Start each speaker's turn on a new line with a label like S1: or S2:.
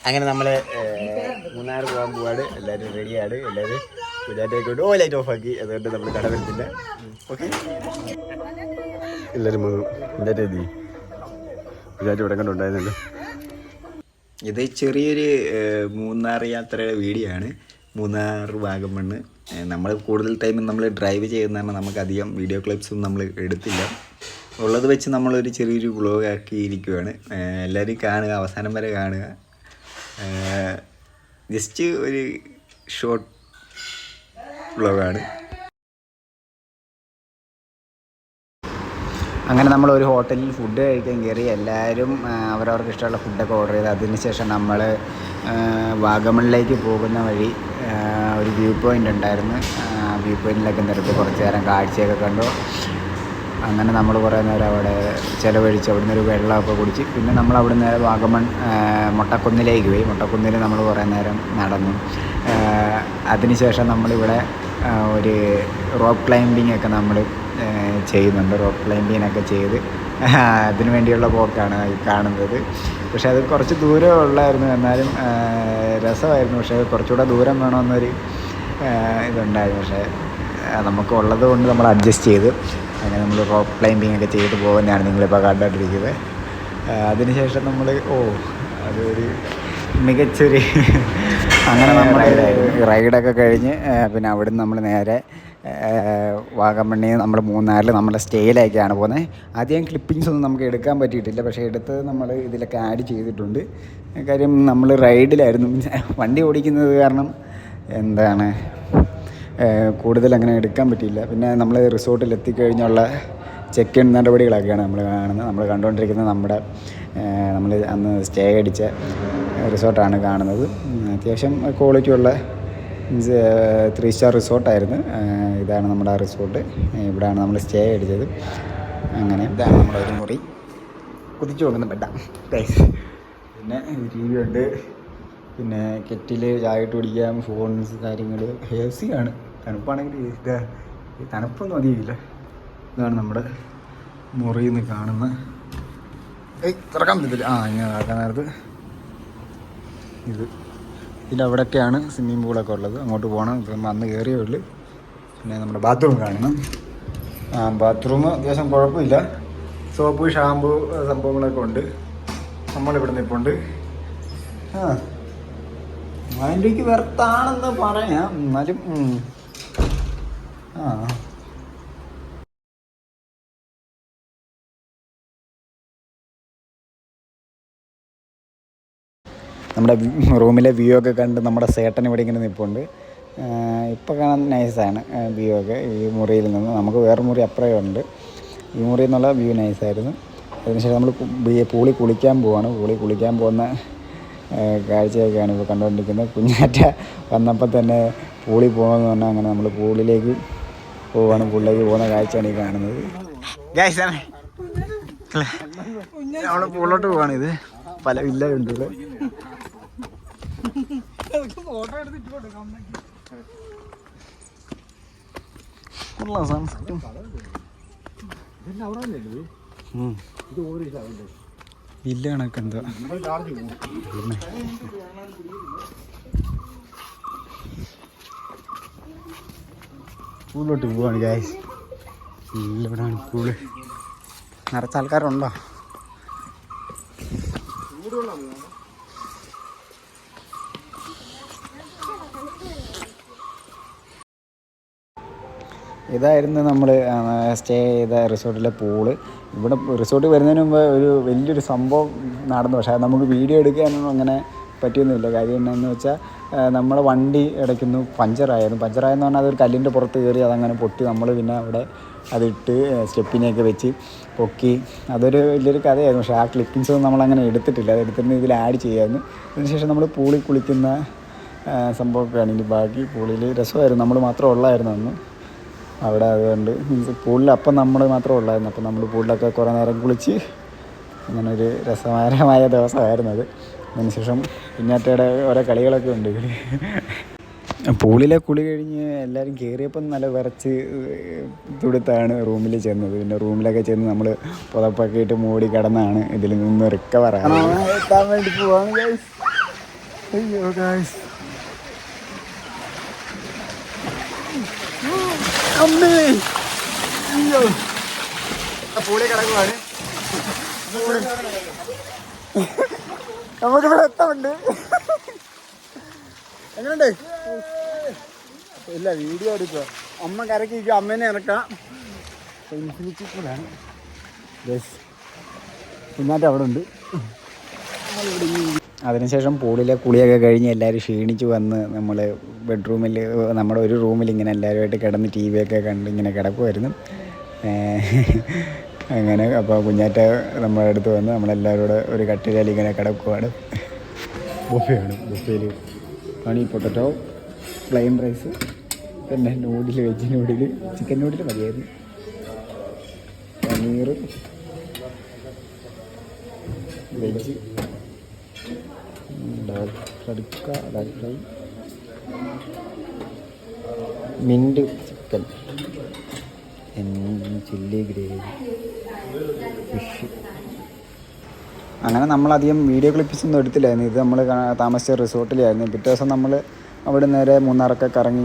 S1: അങ്ങനെ നമ്മൾ മൂന്നാർ പോകാൻ പോവാണ്. എല്ലാവരും റെഡിയാണ്. എല്ലാവരും കുഞ്ഞാറ്റേക്കൊണ്ട് ലൈറ്റ് ഓഫ് ആക്കി. അതുകൊണ്ട് നമ്മൾ കട വരുത്തില്ല. ഓക്കെ, എല്ലാവരും വന്നു. കുഞ്ഞാറ്റ എത്തി. കുഞ്ഞാറ്റ ഇവിടെ കണ്ടുണ്ടായിരുന്നല്ലോ. ഇത് ചെറിയൊരു മൂന്നാർ യാത്രയുടെ വീഡിയോ ആണ്. മൂന്നാർ വാഗമണ്ണ്. നമ്മൾ കൂടുതൽ ടൈം നമ്മൾ ഡ്രൈവ് ചെയ്യുന്നതാണ്. നമുക്കധികം വീഡിയോ ക്ലിപ്സും നമ്മൾ എടുത്തില്ല. ഉള്ളത് വെച്ച് നമ്മളൊരു ചെറിയൊരു വ്ളോഗ് ആക്കിയിരിക്കുകയാണ്. എല്ലാവരും കാണുക, അവസാനം വരെ കാണുക. ജസ്റ്റ് ഒരു ഷോർട്ട് വ്ളോഗാണ്. അങ്ങനെ നമ്മൾ ഒരു ഹോട്ടലിൽ ഫുഡ് കഴിക്കാൻ കയറി. എല്ലാവരും അവരവർക്ക് ഇഷ്ടമുള്ള ഫുഡൊക്കെ ഓർഡർ ചെയ്ത് അതിനുശേഷം നമ്മൾ വാഗമണിലേക്ക് പോകുന്ന വഴി ഒരു വ്യൂ പോയിൻ്റ് ഉണ്ടായിരുന്നു. വ്യൂ പോയിൻറ്റിലൊക്കെ നിർത്തി കുറച്ച് നേരം കാഴ്ചയൊക്കെ കണ്ടു. അങ്ങനെ നമ്മൾ കുറേ നേരം അവിടെ ചിലവഴിച്ച് അവിടുന്ന് ഒരു വെള്ളമൊക്കെ കുടിച്ച് പിന്നെ നമ്മൾ അവിടുന്ന് വാഗമൺ മൊട്ടക്കുന്നിലേക്ക് പോയി. മൊട്ടക്കുന്നിൽ നമ്മൾ കുറേ നേരം നടന്നു. അതിനുശേഷം നമ്മളിവിടെ ഒരു റോപ്പ് ക്ലൈമ്പിംഗ് ഒക്കെ നമ്മൾ ചെയ്യുന്നുണ്ട്. റോപ്പ് ക്ലൈമ്പിങ്ങിനൊക്കെ ചെയ്ത് അതിനു വേണ്ടിയുള്ള പോക്കാണ് ഈ കാണുന്നത്. പക്ഷേ അത് കുറച്ച് ദൂരം ഉള്ളായിരുന്നു, എന്നാലും രസമായിരുന്നു. പക്ഷേ കുറച്ചുകൂടെ ദൂരം വേണമെന്നൊരു ഇതുണ്ടായിരുന്നു. പക്ഷേ നമുക്ക് ഉള്ളത് കൊണ്ട് നമ്മൾ അഡ്ജസ്റ്റ് ചെയ്ത് അങ്ങനെ നമ്മൾ റോപ്പ് ക്ലൈമ്പിംഗ് ഒക്കെ ചെയ്ത് പോകുന്നതാണ് നിങ്ങളിപ്പോൾ കണ്ടുകൊണ്ടിരിക്കുന്നത്. അതിനുശേഷം നമ്മൾ അതൊരു മികച്ചൊരു അങ്ങനെ നമ്മൾ റൈഡൊക്കെ കഴിഞ്ഞ് പിന്നെ അവിടുന്ന് നമ്മൾ നേരെ വാഗമണ്ണിൽ നമ്മൾ മൂന്നാറിൽ നമ്മുടെ സ്റ്റേയിലേക്കാണ് പോകുന്നത്. അധികം ക്ലിപ്പിങ്സ് ഒന്നും നമുക്ക് എടുക്കാൻ പറ്റിയിട്ടില്ല. പക്ഷേ എടുത്ത് നമ്മൾ ഇതിലൊക്കെ ആഡ് ചെയ്തിട്ടുണ്ട്. കാര്യം നമ്മൾ റൈഡിലായിരുന്നു. വണ്ടി ഓടിക്കുന്നത് കാരണം എന്താണ് കൂടുതൽ അങ്ങനെ എടുക്കാൻ പറ്റിയില്ല. പിന്നെ നമ്മൾ റിസോർട്ടിൽ എത്തിക്കഴിഞ്ഞുള്ള ചെക്ക് ഇൻ നടപടികളൊക്കെയാണ് നമ്മൾ കാണുന്നത്. നമ്മൾ കണ്ടുകൊണ്ടിരിക്കുന്നത് നമ്മൾ അന്ന് സ്റ്റേ അടിച്ച റിസോർട്ടാണ് കാണുന്നത്. അത്യാവശ്യം ക്വാളിറ്റിയുള്ള 3 സ്റ്റാർ റിസോർട്ടായിരുന്നു. ഇതാണ് നമ്മുടെ ആ റിസോർട്ട്. ഇവിടെയാണ് നമ്മൾ സ്റ്റേ അടിച്ചത്. അങ്ങനെ ഇതാണ് നമ്മുടെ ഒരു മുറി. കുതിച്ചു പോകുന്ന ബെഡ. പിന്നെ ടി വി ഉണ്ട്. പിന്നെ കെറ്റിൽ ചായ ഇട്ട് കുടിക്കാം. ഫോൺസ് കാര്യങ്ങൾ. എ സി ആണ്. തണുപ്പാണെങ്കിൽ തണുപ്പൊന്നും അധികമില്ല. ഇതാണ് നമ്മുടെ മുറിയിൽ നിന്ന് കാണുന്ന തുറക്കാൻ പറ്റത്തില്ല. ഇങ്ങനെ നടക്കാൻ നേരത്ത് ഇതിലവിടെയൊക്കെയാണ് സ്വിമ്മിംഗ് പൂളൊക്കെ ഉള്ളത്. അങ്ങോട്ട് പോകണം. ഇപ്പം അന്ന് കയറിയേ ഉള്ളൂ. പിന്നെ നമ്മുടെ ബാത്റൂം കാണണം. ബാത്റൂം അത്യാവശ്യം കുഴപ്പമില്ല. സോപ്പ്, ഷാമ്പു സംഭവങ്ങളൊക്കെ ഉണ്ട്. നമ്മളിവിടെ നിൽപ്പുണ്ട്. അതിൻ്റെക്ക് വെറുത്താണെന്ന് പറയാം. എന്നാലും നമ്മുടെ റൂമിലെ വ്യൂ ഒക്കെ കണ്ട് നമ്മുടെ സേട്ടൻ ഇവിടെ ഇങ്ങനെ നിൽപ്പുണ്ട്. ഇപ്പോൾ കാണാൻ നൈസാണ് വ്യൂ ഒക്കെ. ഈ മുറിയിൽ നിന്ന് നമുക്ക് വേറെ മുറി അപ്പുറമേ ഉണ്ട്. ഈ മുറിയിൽ നിന്നുള്ള വ്യൂ നൈസായിരുന്നു. അതിനുശേഷം നമ്മൾ പൂളി കുളിക്കാൻ പോവാണ്. പൂളി കുളിക്കാൻ പോകുന്ന കാഴ്ചയൊക്കെയാണ് ഇപ്പോൾ കണ്ടുകൊണ്ടിരിക്കുന്നത്. കുഞ്ഞാറ്റ വന്നപ്പോൾ തന്നെ പൂളി പോകണമെന്ന് പറഞ്ഞാൽ അങ്ങനെ നമ്മൾ പൂളിലേക്ക് പോവാണ്. പൂളിലേക്ക് പോകുന്ന കാഴ്ചയാണ് ഈ കാണുന്നത്. നമ്മൾ പൂളിലോട്ട് പോവാണ്. ഇത് പല വില്ലുണ്ട്. വില്ല കണക്ക് എന്താ പൂളിലോട്ട് പോവാണ് ഗൈസ്. ഇവിടെയാണ് പൂള്. നിറച്ച ആൾക്കാരുണ്ടോ? ഇതായിരുന്നു നമ്മൾ സ്റ്റേ ചെയ്ത റിസോർട്ടിലെ പൂള്. ഇവിടെ റിസോർട്ട് വരുന്നതിന് മുമ്പ് ഒരു വലിയൊരു സംഭവം നടന്നു. പക്ഷേ നമുക്ക് വീഡിയോ എടുക്കാനൊന്നും അങ്ങനെ പറ്റിയൊന്നുമില്ല. കാര്യം എന്താണെന്ന് വെച്ചാൽ നമ്മളെ വണ്ടി ഇടയ്ക്കൊന്ന് പഞ്ചറായെന്ന് പറഞ്ഞാൽ അതൊരു കല്ലിൻ്റെ പുറത്ത് കയറി അതങ്ങനെ പൊട്ടി. നമ്മൾ പിന്നെ അവിടെ അതിട്ട് സ്റ്റെപ്പിനെയൊക്കെ വെച്ച് പൊക്കി. അതൊരു വലിയൊരു കഥയായിരുന്നു. പക്ഷേ ആ ക്ലിപ്പിങ്സൊന്നും നമ്മളങ്ങനെ എടുത്തിട്ടില്ല. അത് എടുത്തിട്ട് ഇതിൽ ആഡ് ചെയ്യാമായിരുന്നു. അതിനുശേഷം നമ്മൾ പൂളിൽ കുളിക്കുന്ന സംഭവമൊക്കെയാണ് ഇനി ബാക്കി. പൂളിൽ രസമായിരുന്നു. നമ്മൾ മാത്രം ഉള്ളായിരുന്നു അന്ന് അവിടെ. അതുകൊണ്ട് പൂളിൽ അപ്പം നമ്മൾ മാത്രമേ ഉള്ളായിരുന്നു. അപ്പം നമ്മൾ പൂളിലൊക്കെ കുറേ നേരം കുളിച്ച് അങ്ങനെ ഒരു രസകരമായ ദിവസമായിരുന്നു അത്. അതിനുശേഷം കുഞ്ഞാറ്റയുടെ ഓരോ കളികളൊക്കെ ഉണ്ട്. പൂളിലെ കുളി കഴിഞ്ഞ് എല്ലാവരും കയറിയപ്പം നല്ല വിറച്ച് തുടുത്താണ് റൂമിൽ ചെന്നത്. പിന്നെ റൂമിലൊക്കെ ചെന്ന് നമ്മൾ പുതപ്പൊക്കെ ഇട്ട് മൂടി കിടന്നാണ് ഇതിൽ നിന്ന് റിക്കവറാണ്. എത്താൻ വേണ്ടി പോവാണ് ഗൈസ്.
S2: അയ്യോ ഗായ്സ്, അമ്മേ, അയ്യോ പൂളി കിടക്കുവാണ്. നമുക്കിവിടെ എത്തുന്നുണ്ട്. എങ്ങനെയുണ്ട്? ഇല്ല, വീഡിയോ എടുക്കുക. അമ്മ കരക്കിരിക്കുക, അമ്മേനെ ഇറക്കാം. ഇൻഫിനിറ്റി പൂളാണ്. കുഞ്ഞാറ്റ അവിടെ ഉണ്ട്.
S1: അതിനുശേഷം പൂളിലെ കുളിയൊക്കെ കഴിഞ്ഞ് എല്ലാവരും ക്ഷീണിച്ച് വന്ന് നമ്മൾ ബെഡ്റൂമിൽ നമ്മുടെ ഒരു റൂമിൽ ഇങ്ങനെ എല്ലാവരുമായിട്ട് കിടന്ന് ടി വി ഒക്കെ കണ്ട് ഇങ്ങനെ കിടക്കുമായിരുന്നു. അങ്ങനെ അപ്പോൾ കുഞ്ഞാറ്റ നമ്മുടെ അടുത്ത് വന്ന് നമ്മളെല്ലാവരും കൂടെ ഒരു കട്ടിലിൽ ഇങ്ങനെ കിടക്കുവാണ്. ബുഫയാണ്. ബുഫയിൽ ഹണി പൊട്ടറ്റോ, പ്ലെയിൻ റൈസ്, പിന്നെ noodle, veg noodle, chicken noodle മതിയായിരുന്നു, പനീർ, വെജ്, തടുക്ക, dal fry, mint chicken, chilli gravy, fish. അങ്ങനെ നമ്മളധികം വീഡിയോ ക്ലിപ്സ് ഒന്നും എടുത്തില്ലായിരുന്നു. ഇത് നമ്മൾ താമസിച്ച റിസോർട്ടിലായിരുന്നു. പിറ്റേ ദിവസം നമ്മൾ അവിടെ നേരെ മൂന്നാറൊക്കെ കറങ്ങി